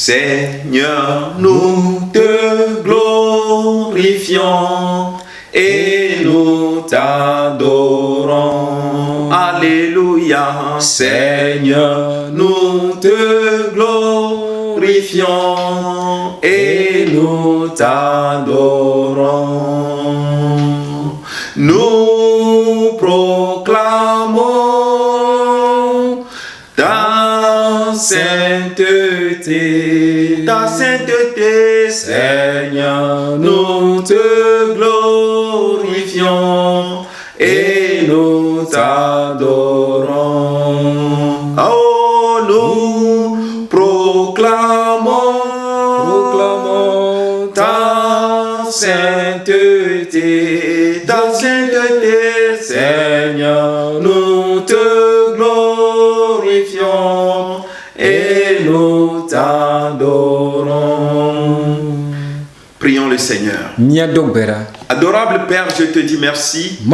Seigneur, nous te glorifions et nous t'adorons. Alléluia. Seigneur, nous te glorifions et nous t'adorons. Nous proclamons ta sainteté, Seigneur, nous te glorifions et nous t'adorons. Oh, nous proclamons ta sainteté, Seigneur, nous te glorifions et nous t'adorons. Prions le Seigneur. Adorable Père, je te dis merci pour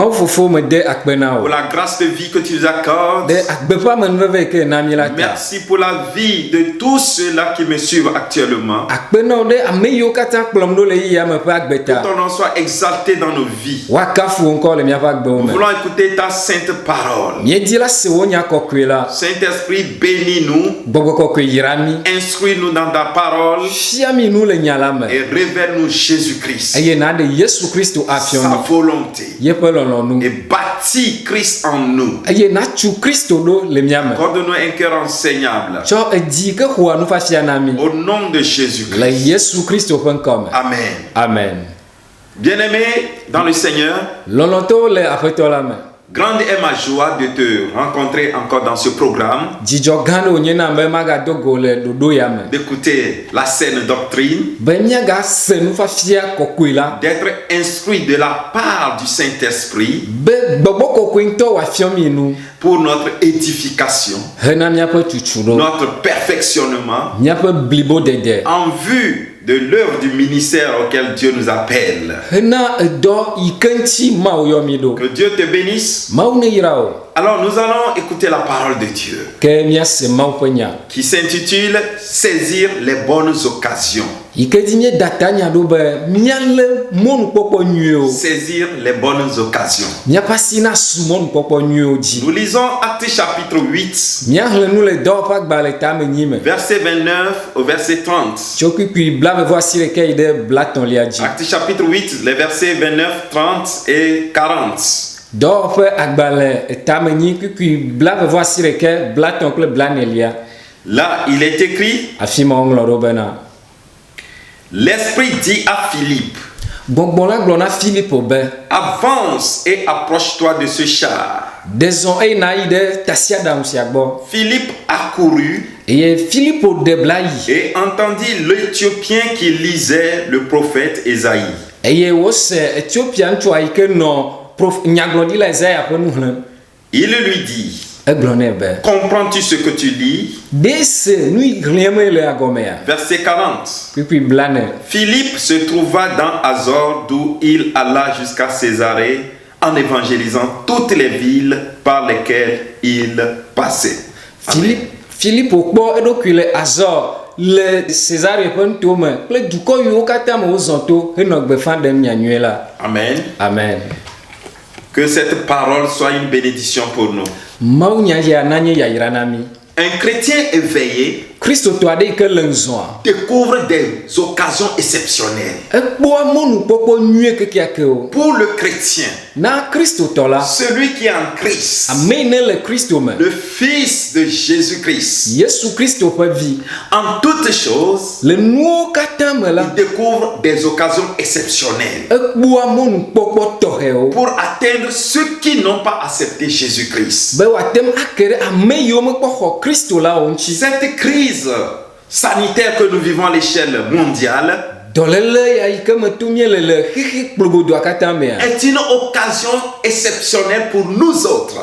la grâce de vie que tu nous accordes. Merci pour la vie de tous ceux-là qui me suivent actuellement. Que ton nom soit exalté dans nos vies. Nous voulons écouter ta sainte parole. Saint-Esprit, bénis-nous. Instruis-nous dans ta parole. Et révèle-nous Jésus-Christ. Sa volonté. Et bâtis Christ en nous. Accorde-nous un cœur enseignable. Au nom de Jésus-Christ. Amen. Amen. Bien-aimé dans le Seigneur, grande est ma joie de te rencontrer encore dans ce programme, d'écouter la saine doctrine, d'être instruit de la part du Saint-Esprit pour notre édification, notre perfectionnement, en vue de l'œuvre du ministère auquel Dieu nous appelle. Que Dieu te bénisse. Alors nous allons écouter la parole de Dieu qui s'intitule Saisir les bonnes occasions. Saisir les bonnes occasions. Nous lisons Actes chapitre 8, verset 29 au verset 30. Actes chapitre 8, les versets 29, 30 et 40. Là, il est écrit, l'Esprit dit à Philippe, avance et approche-toi de ce char. Philippe accourut et entendit l'Éthiopien qui lisait le prophète Ésaïe. Il lui dit, comprends-tu ce que tu lis? Verset 40. Philippe se trouva dans Azor, d'où il alla jusqu'à Césarée, en évangélisant toutes les villes par lesquelles il passait. Philippe Azor, le César Amen. Amen. Que cette parole soit une bénédiction pour nous. Un chrétien éveillé découvre des occasions exceptionnelles. Pour le chrétien, celui qui est en Christ, le Fils de Jésus-Christ, en toutes choses, il découvre des occasions exceptionnelles pour atteindre ceux qui n'ont pas accepté Jésus-Christ. Cette crise sanitaire que nous vivons à l'échelle mondiale est une occasion exceptionnelle pour nous autres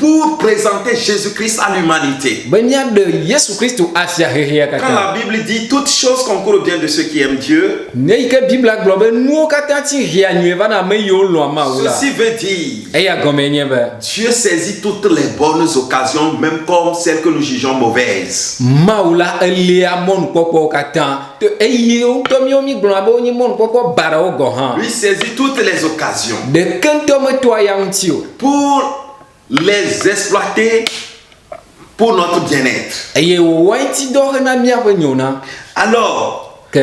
pour présenter Jésus-Christ à l'humanité. be miaɖe Yesu Kristo afia xexea Quand katã. la Bible dit toutes choses concourent au bien de ceux qui aiment Dieu, Ne yi ke Biblia gblɔ be nuwo katã tsi hea nyuie va na ame yiwo lɔ̃a Mawu la. ceci veut dire Eya gɔmee nye be Dieu saisit toutes les bonnes occasions, même comme celles que nous jugeons mauvaises. Mawu la elia mɔnukpɔkpɔwo katã to eye ŋutɔ míwo mígblɔna be wonye mɔnukpɔkpɔ baɖawo gɔ hã. Lui saisit toutes les occasions Ɖeke ŋutɔ metoa ya ŋuti o. pour les exploiter pour notre bien-être. Eye wòwɔa ŋuti dɔ hena míaƒe nyona. Alors, Ke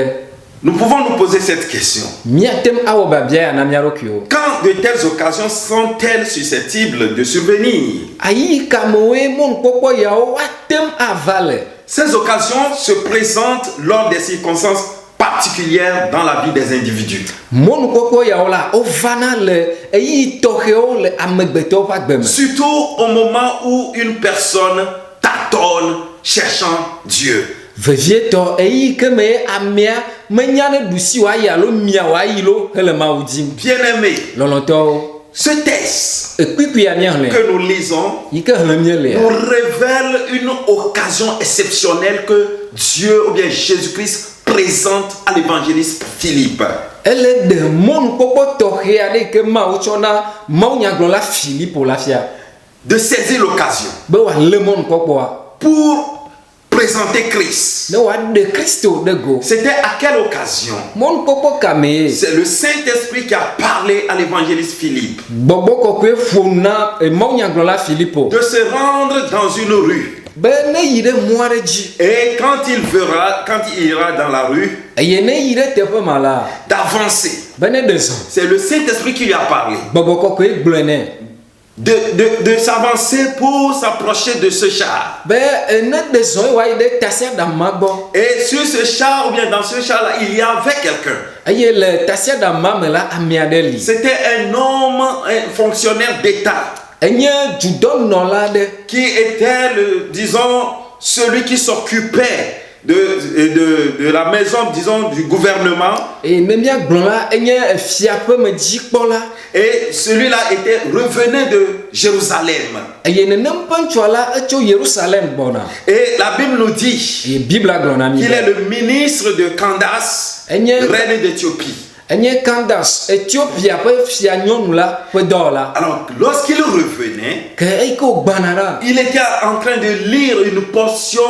nous pouvons nous poser cette question. míatem awɔ biabia ya na mía ɖokuiwo. Quand de telles occasions sont-elles susceptibles de survenir? Ayi kamewoe mɔnukpɔkpɔ yawo woatem ava le. Ces occasions se présentent lors des circonstances particulières dans la vie des individus. Mɔnukpɔkpɔ yawo la wovana le eyi tɔxɛwo le amegbetɔwo ƒe agbe me. Surtout au moment où une personne tâtonne cherchant Dieu. Vevietɔ eyi ke me amea menya ne ɖusi wòayi alo mia wòayi lo hele Mawu dim. Bien-aimés, Lɔlɔtɔwo, ce texte ekpikpuia míaxlẽ que nous lisons yi ke xlẽm míelea nous révèle une occasion exceptionnelle que Dieu ou bien Jésus-Christ présente à l'évangéliste Philippe. ele ɖe mɔnukpɔkpɔ tɔxɛ aɖe yi ke Mawu tsɔ na mawunyagblɔla Filipo la fia De saisir l'occasion be wòalé mɔnukpɔkpɔa pour présenter Christ. ne wòaɖe Kristo ɖe go. C'était à quelle occasion? Mɔnukpɔkpɔ kamee C'est le Saint-Esprit qui a parlé à l'évangéliste Philippe gbɔgbɔ kɔkɔe ƒo na mawunyagblɔla Filipo de se rendre dans une rue. be ne yi ɖe mɔ aɖe dzi Et quand il ira dans la rue, eye ne yi ɖe teƒe ma la d'avancer. be ne ɖe zɔ C'est le Saint-Esprit qui lui a parlé. gbɔgbɔ kɔkɔe gblɔe nɛ De s'avancer pour s'approcher de ce char. be ne ɖe zɔ ye wòayi ɖe tasiaɖama gbɔ Et sur ce char, ou bien dans ce char-là, il y avait quelqu'un. eye le tasiaɖama me la ame aɖe li C'était un homme, un fonctionnaire d'État, enye dzudɔnɔla aɖe qui était, disons, celui qui s'occupait de la maison, disons, du gouvernement. eye ne míagblɔ la enye fiaƒeme dzikpɔla Et celui-là revenait de Jérusalem. eye nenem ƒe ŋutsua la etso Yerusalem gbɔna Et la Bible nous dit eye Biblia gblɔ na mi qu'il est be le ministre de Candace, enye reine d'Éthiopie. enye Candace Ethiopia ƒe fianyɔnu la ƒe dɔwɔla Alors, lorsqu'il revenait, ke eyi ke wògbana ɖa il était en train de lire une portion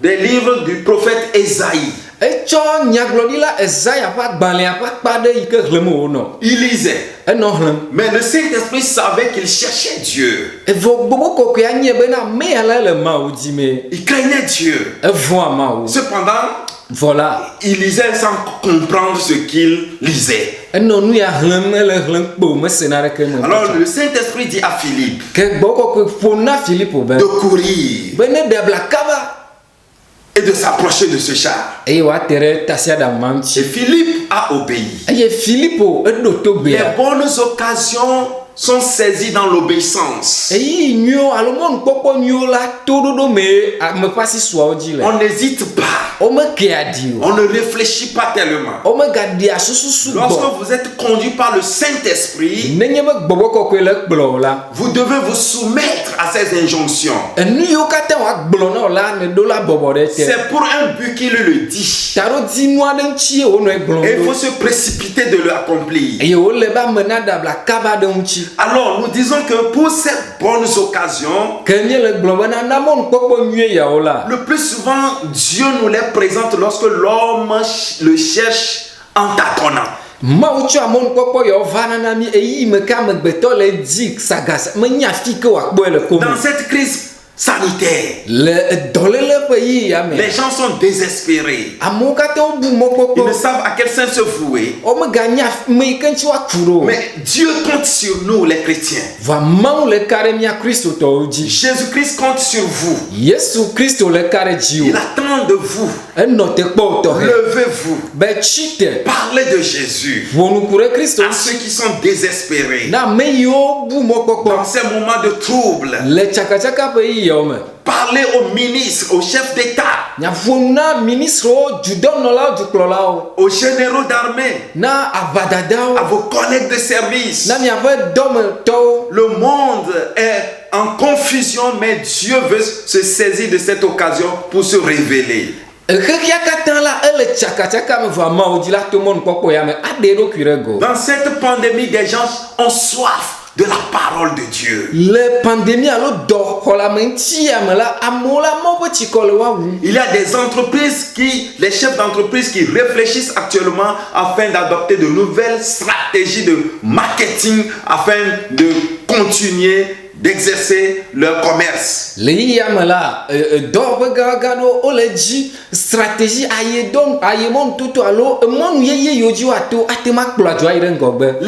des livres du prophète Ésaïe. etsɔ nyagblɔɖila Ezaya ƒe agbalẽa ƒe akpa ɖe yi ke xlẽm wònɔ Il lisait. enɔ xlẽm Mais le Saint-Esprit savait qu'il cherchait Dieu. evɔ gbogbo kɔkɔea nye bena ame ya la le Mawu dzimee Il craignait Dieu. evɔa Mawu Cependant, vɔ la il lisait sans comprendre ce qu'il lisait. enɔ nu ya xlẽm ele xlẽm kpo mesena ɖeke me Alors le Saint-Esprit dit à Philippe ke gbɔ kɔkɔe ƒo na Filipo be de courir be ne ɖe abla kaba et de s'approcher de ce char. eye wòate ɖe tasiaɖama Et ŋuti Philippe a obéi. eye Filipo eɖo to Les gbea bonnes occasions sont saisies dans l'obéissance. eyi nyuiwo alo mɔnukpɔkpɔ nyuiwo la toɖoɖo me ame ƒe asisuawo dzi le On n'hésite pas. womekea di o On ne réfléchit pas tellement. womegaɖia sususu Lorsque gbɔ vous êtes conduit par le Saint-Esprit, nenye be gbɔgbɔ kɔkɔe le kplɔ o la vous devez vous soumettre à ces injonctions. enu yiwo katã wòagblɔ na o la ne ɖo la bɔbɔ ɖe te C'est pour un but qu'il le dit. ta ɖo di nu aɖe ŋuti wònɔ egblɔm Et il faut ɖo se précipiter de l'accomplir. eye wòle be ame na ɖe abla kaba ɖe ŋuti Alors, nous disons que pour ces bonnes occasions, ke míele gblɔ bena na mɔnukpɔkpɔ nyuie yawo la le plus souvent, Dieu nous les présente lorsque l'homme le cherche en tâtonnant. Mawu tsɔ mɔnukpɔkpɔ yawo vana na mi eyi me ke amegbetɔ le dzi sagasa menya fi ke wòakpɔe le ko me Dans cette crise sanitaire, le dɔléle ƒe yi ya me les gens sont désespérés. amewo katã wobu Ils ne mɔkpɔkpɔ savent à quel sein se vouer. womeganya me yi ke ŋuti woaku ɖo Mais Dieu compte sur nous, les chrétiens. va Mawu le ka ɖe mía kristotɔwo dzi Jésus-Christ compte sur vous. Yesu Kristo le ka ɖe Il dziwò attend de vous. enɔ te kpɔ tɔxɛ Levez-vous. be tsi te Parlez de Jésus ʋɔnuku ɖe Kristo à ceux qui sont désespérés. na ame yiwo bu Dans mɔkpɔkpɔ ces moments de trouble, le tsakatsaka ƒe yi yawo me parlez aux ministres, aux chefs d'État, nyaƒonu na ministrewo dudɔnɔlawo dukplɔlawo aux généraux d'armée, na à aʋadadawo vos collègues de service. na miaƒe dɔmetɔwo Le monde est en confusion, mais Dieu veut se saisir de cette occasion pour se révéler. Dans cette pandémie, des gens ont soif de la parole de Dieu. Il y a des entreprises les chefs d'entreprise qui réfléchissent actuellement afin d'adopter de nouvelles stratégies de marketing afin de continuer d'exercer leur commerce. Les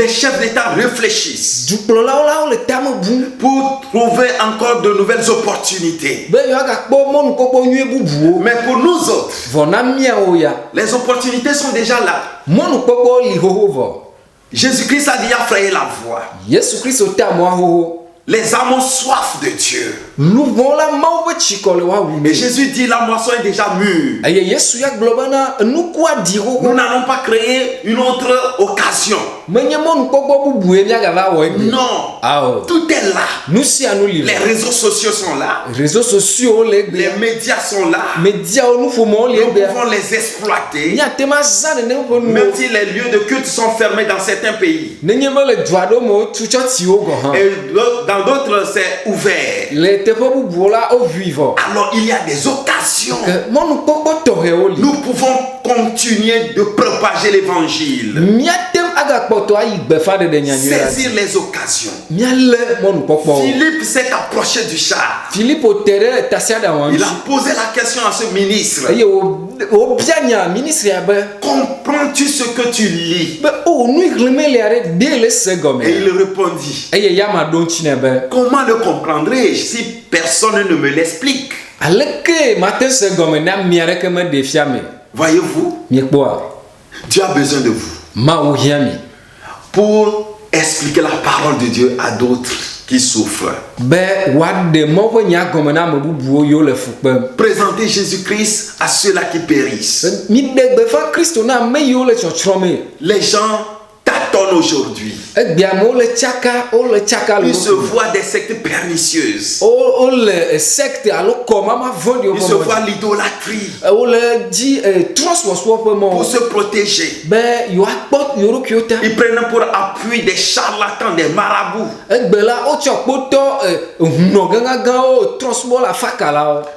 chefs d'État réfléchissent pour trouver encore de nouvelles opportunités. Mais pour nous autres, les opportunités sont déjà là. Jésus-Christ a déjà frayé la voie. Les âmes ont soif de Dieu. Et Jésus dit la moisson est déjà mûre. Nous n'allons pas créer une autre occasion. Non, tout est là. Les réseaux sociaux sont là. Les médias sont là. Nous pouvons les exploiter. Même si les lieux de culte sont fermés dans certains pays. Et dans d'autres, c'est ouvert. Alors, il y a des occasions. Nous pouvons continuer de propager l'évangile. Saisir les occasions. Philippe s'est approché du char. Il a posé la question à ce ministre. Comprends-tu ce que tu lis? Et il répondit. Comment le comprendrai-je si personne ne me l'explique? Voyez-vous, Dieu a besoin de vous pour expliquer la parole de Dieu à d'autres qui souffrent. Présenter Jésus-Christ à ceux-là qui périssent. Les gens tâtonnent aujourd'hui. Ils se voient des sectes pernicieuses. Ils se voient l'idolâtrie. Pour se protéger, ils prennent pour appui des charlatans, des marabouts.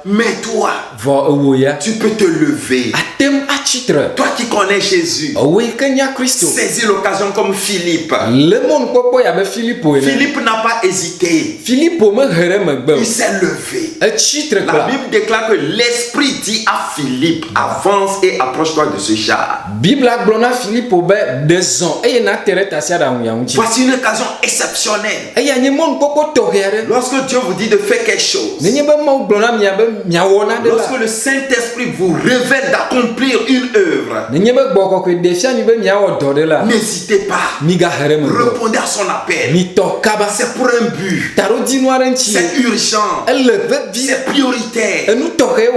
Mais toi, tu peux te lever. Toi qui connais Jésus, saisis l'occasion comme Philippe. Philippe n'a pas hésité. Il s'est levé. La Bible déclare que l'Esprit dit à Philippe, avance et approche-toi de ce char. Voici une occasion exceptionnelle. Lorsque Dieu vous dit de faire quelque chose, lorsque le Saint-Esprit vous révèle d'accomplir une œuvre, n'hésitez pas. Répondez à son appel. C'est pour un but. C'est urgent. C'est prioritaire.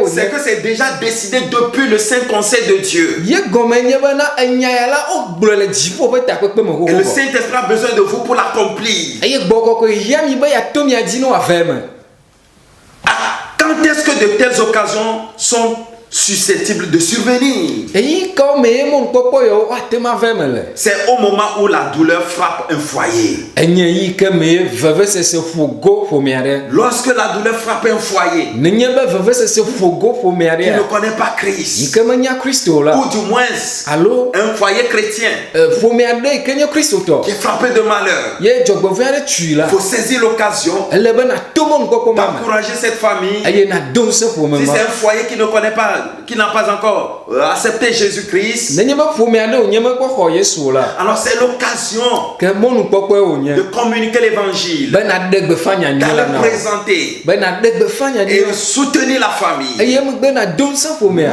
C'est que c'est déjà décidé depuis le Saint Conseil de Dieu. Et le Saint-Esprit a besoin de vous pour l'accomplir. Quand est-ce que de telles occasions sont susceptibles de survenir? C'est au moment où la douleur frappe un foyer. Lorsque la douleur frappe un foyer qui ne connaît pas Christ, ou du moins un foyer chrétien qui est frappé de malheur, il faut saisir l'occasion d'encourager cette famille. Si c'est un foyer qui ne connaît pas, qui n'a pas encore accepté Jésus-Christ, alors c'est l'occasion de communiquer l'évangile, d'aller présenter et soutenir la famille,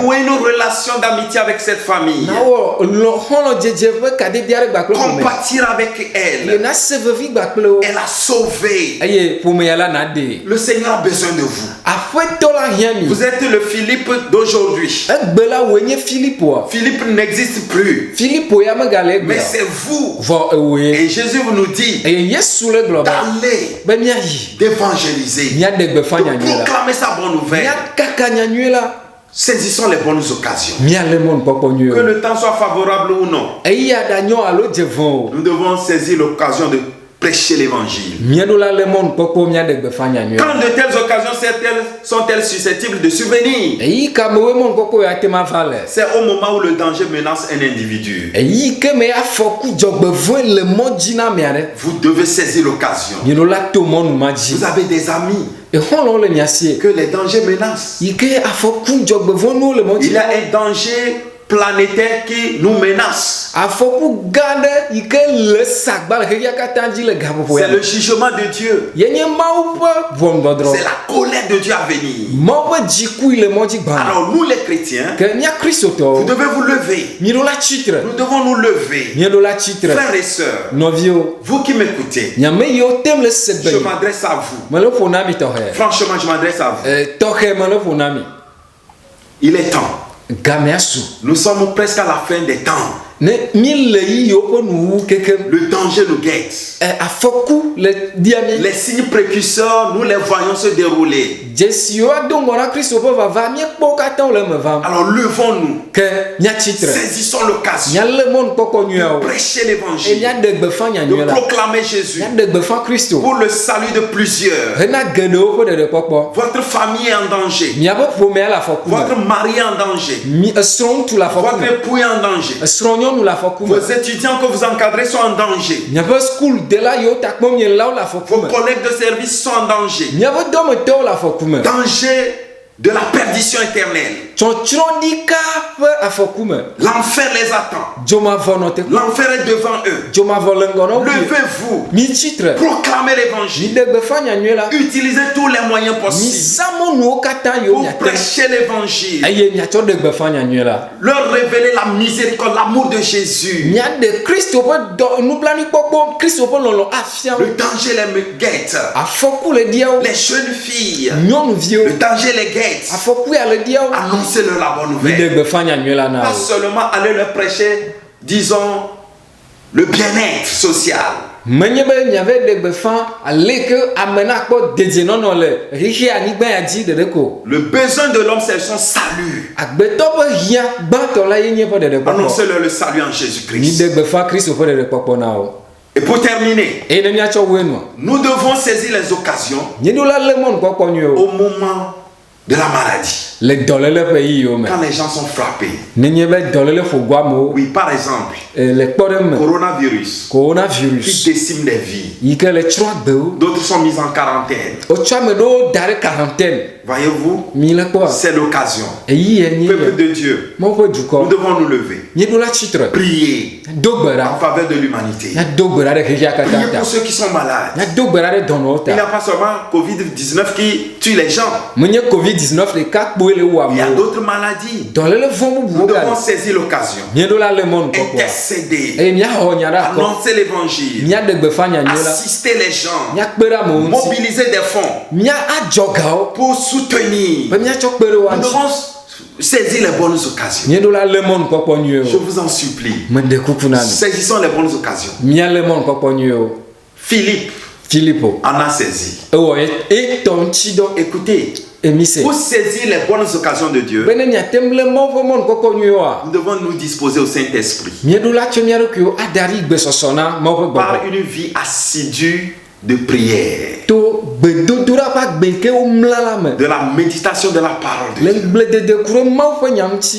ou une relation d'amitié avec cette famille, compatir avec elle. Elle a sauvé. Le Seigneur a besoin de vous. Vous êtes le Philippe d'aujourd'hui. d'aujourd'hui. Philippe n'existe plus. Mais c'est vous. Et Jésus nous dit d'aller, d'évangéliser, de proclamer sa bonne nouvelle. Saisissons les bonnes occasions. Que le temps soit favorable ou non, nous devons saisir l'occasion de prêcher l'évangile. Quand de telles occasions sont-elles susceptibles de survenir? C'est au moment où le danger menace un individu. Vous devez saisir l'occasion. Vous avez des amis que les dangers menacent. Il y a un danger planétaire qui nous menace. C'est le jugement de Dieu. C'est la colère de Dieu à venir. Alors nous les chrétiens, vous devez vous lever. Nous devons nous lever. Frères et sœurs, vous qui m'écoutez, je m'adresse à vous. Franchement, je m'adresse à vous. Il est temps. Nous sommes presque à la fin des temps. Le danger nous guette. Les signes précurseurs, nous les voyons se dérouler. Alors levons-nous. Saisissons l'occasion de prêcher l'évangile, de proclamer Jésus pour le salut de plusieurs. Votre famille est en danger. Votre mari est en danger. Votre époux est en danger. Vos étudiants que vous encadrez sont en danger. Vos collègues de service sont en danger. Danger de la perdition éternelle. L'enfer les attend. L'enfer est devant eux. Levez-vous. Proclamez l'évangile. Utilisez tous les moyens possibles pour prêcher l'évangile. Leur révéler la miséricorde, l'amour de Jésus. Le danger les guette. Les jeunes filles, le danger les guette. Annoncez-leur la bonne nouvelle. Pas seulement aller leur prêcher, disons, le bien-être social. Le besoin de l'homme, c'est son salut. Annoncez-leur le salut en Jésus-Christ. Et pour terminer, nous devons saisir les occasions au moment de la maladie. Quand les gens sont frappés. Oui, par exemple, coronavirus qui décime les vies. D'autres sont mis en quarantaine. Voyez-vous, c'est l'occasion. Peuple de Dieu, nous devons nous lever. Prier en faveur de l'humanité. Prier pour ceux qui sont malades. Il n'y a pas seulement Covid-19 qui tue les gens. Il y a d'autres maladies. Nous devons saisir l'occasion. Intercéder. Annoncer l'évangile. Assister les gens. Mobiliser des fonds pour soutenir. Nous devons saisir les bonnes occasions. Je vous en supplie. Saisissons les bonnes occasions. Philippe en a saisi. Écoutez, pour saisir les bonnes occasions de Dieu, nous devons nous disposer au Saint-Esprit par une vie assidue de prière, de la méditation de la parole de Dieu,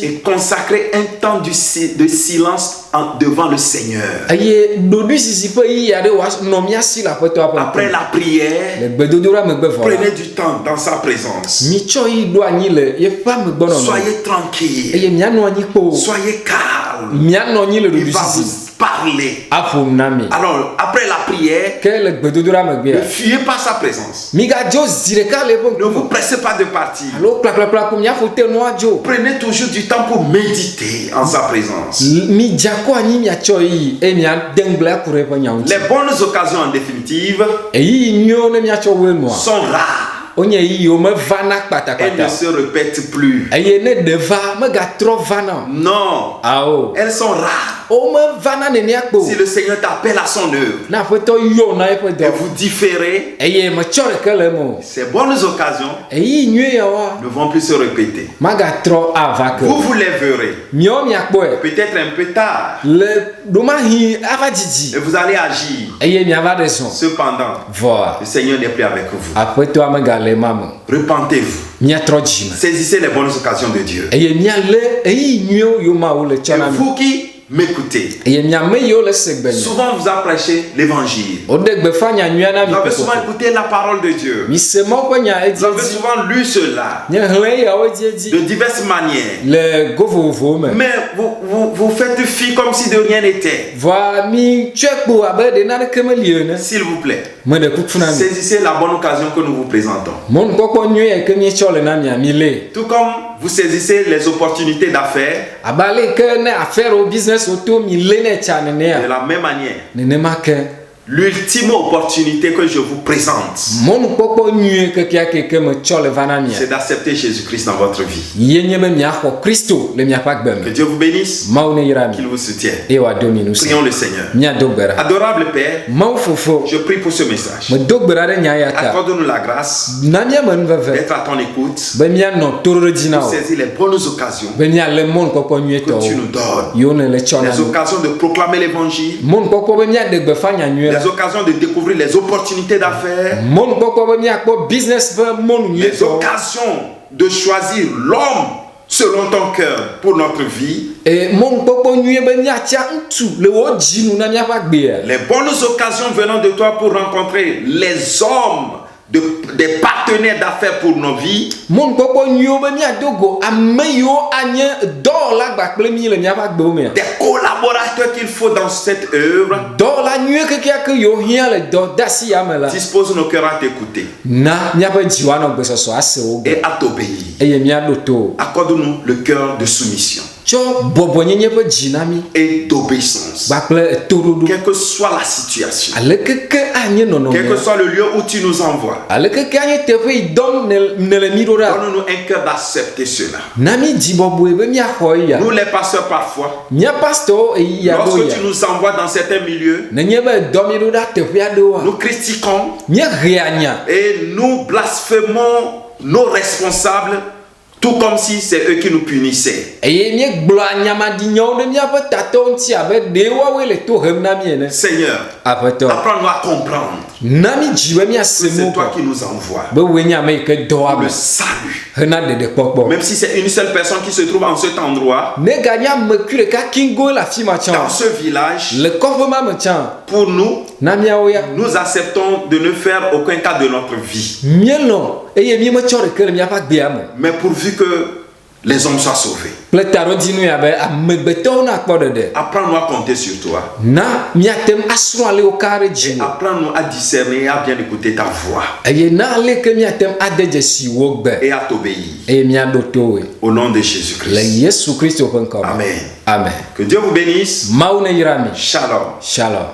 et consacrer un temps de silence devant le Seigneur. Après la prière, prenez du temps dans sa présence. Soyez tranquille, soyez calme. Il va vous parler. Alors, après la prière, ne fuyez pas sa présence. Ne vous pressez pas de partir. Prenez toujours du temps pour méditer en sa présence. Les bonnes occasions, en définitive, sont rares. onye yi o me vana elles ne se répètent plus. eye ne deva me ga tro vana. Non, Ao. elles sont rares. O me vana ne niakpo. Si le Seigneur t'appelle à son œuvre Na poto yo na e et podo. vous différez, Eye me chore kele mo. ces bonnes occasions Eyi nyu ya wa. ne vont plus se répéter. Maga tro avake. Vous vous lèverez, Mio miakpo e. peut-être un peu tard, Le doma hi ava didi. et vous allez agir. Eye mi ava de son. Cependant, Voa. le Seigneur n'est plus avec vous. Apeto amega le mama. Repentez-vous. Mia tro jima. Saisissez les bonnes occasions de Dieu. Eye mia le eyi nyu yo ma o le Et chana. vous qui m'écoutez, Eye mia me yo le segbenya. souvent on vous a prêché l'évangile. O de gbe fanya nyu na mi. Vous avez souvent écouté la parole de Dieu. Mi se mo ko nya Vous avez edi. souvent lu cela Nya hle ya o di. de diverses manières. Le govovo me. Mais vous faites fi comme si de rien n'était. Voa mi chekpo abe de na ke me liene. S'il vous plaît, Me de kufuna mi. saisissez la bonne occasion que nous vous présentons. Mon koko nyu e ke mi chole na mi amile. Tout comme vous saisissez les opportunités d'affaires, Abale ke ne affaire au business auto mi lene chane ne de ya. la même manière, Ne ma ke. l'ultime opportunité que je vous présente, Mon koko nyu ke kia ke me chole vana mi. c'est d'accepter Jésus-Christ dans votre vie. Yenye me mi akho Christo le mi apak Que bem. Dieu vous bénisse, Maune yirami. qu'il vous soutienne. E wa dominus. Prions le Seigneur. Mia dogbera. Adorable Père, Mau fofo. je prie pour ce message. Me dogbera de nya yata. Accorde-nous la grâce Na mia men veve. d'être à ton écoute, Be mia no tororo dina pour o. saisir les bonnes occasions Be mia le mon koko nyu que to. tu nous donnes. Yo ne le chona. Les occasions de proclamer l'évangile, Mon koko be mia de gbe fanya nyu la. les occasions de découvrir les opportunités d'affaires, Mon koko be mia ko business be mon nyu les to. occasions de choisir l'homme selon ton cœur pour notre vie, E mon koko nyu be mia tia ntu le wo jinu na mia pa gbe. les bonnes occasions venant de toi pour rencontrer les hommes, des partenaires d'affaires pour nos vies, Mon koko nyu be mia dogo ameyo anye do la gba kple mi le mia pa gbe o me. des collaborateurs qu'il faut dans cette œuvre. Do la nyu ke kia ke yo hia le do dasi ya me la. Dispose nos cœurs à t'écouter Na mia pe jiwa no gbe soso ase o gbe. et à t'obéir. Eye mia do to. Accorde-nous le cœur de soumission Cho bobo nyenye pe jinami. et d'obéissance. Ba kple torodo. Quelle que soit la situation, Ale ke anye no no. quel que soit le lieu où tu nous envoies, Ale ke anye teƒe yi dom ne le mi do ra. donne-nous un cœur d'accepter cela. Nami jibobo be mia xɔ ya. Nous les pasteurs parfois, Mia pastor ya do lorsque ya. tu nous envoies dans certains milieux, Nenye be domi do da teƒe aɖewoa. nous critiquons Mia ɣeanya. et nous blasphémons nos responsables, tout comme si c'est eux qui nous punissaient. Eye mia gblɔ anyamadi nyawo ɖe miaƒe tatɔwo ŋuti abe ɖe woawoe le to hem na mi ene. Seigneur, Aƒetɔ. apprends-nous à comprendre Na mi dzi be miase que c'est mo toi kɔ. qui nous envoies. Be woe nye ame yi ke dɔ Pour ame le salut. hena ɖeɖekpɔkpɔ. Même si c'est une seule personne qui se trouve en cet endroit, Ne ganye ame kui ɖeka kingo le afi ma tsã. dans ce village, Le kɔƒe ma me tsã. pour nous, Na miawo ya. nous acceptons de ne faire aucun cas de notre vie. Mielɔ eye mi metsɔ ɖeke le miaƒe agbea me. Mais pourvu que les hommes soient sauvés. Kple taɖodinu ya be amegbetɔwo nakpɔ ɖeɖe. Apprends-nous à compter sur toi. Na miate ŋu asrɔ̃ ale wo ka ɖe dzi Et o. apprends-nous à discerner et à bien écouter ta voix. Eye na ale ke miate ŋu ade dzesi wo gbe. Et à t'obéir. Eye miaɖo to woe. Au nom de Le Jésus-Christ. Yesu Kristo ƒe ŋkɔ me. Amen. Amen. Que Dieu vous bénisse. Mawu ne yra mi. Shalom. Shalom.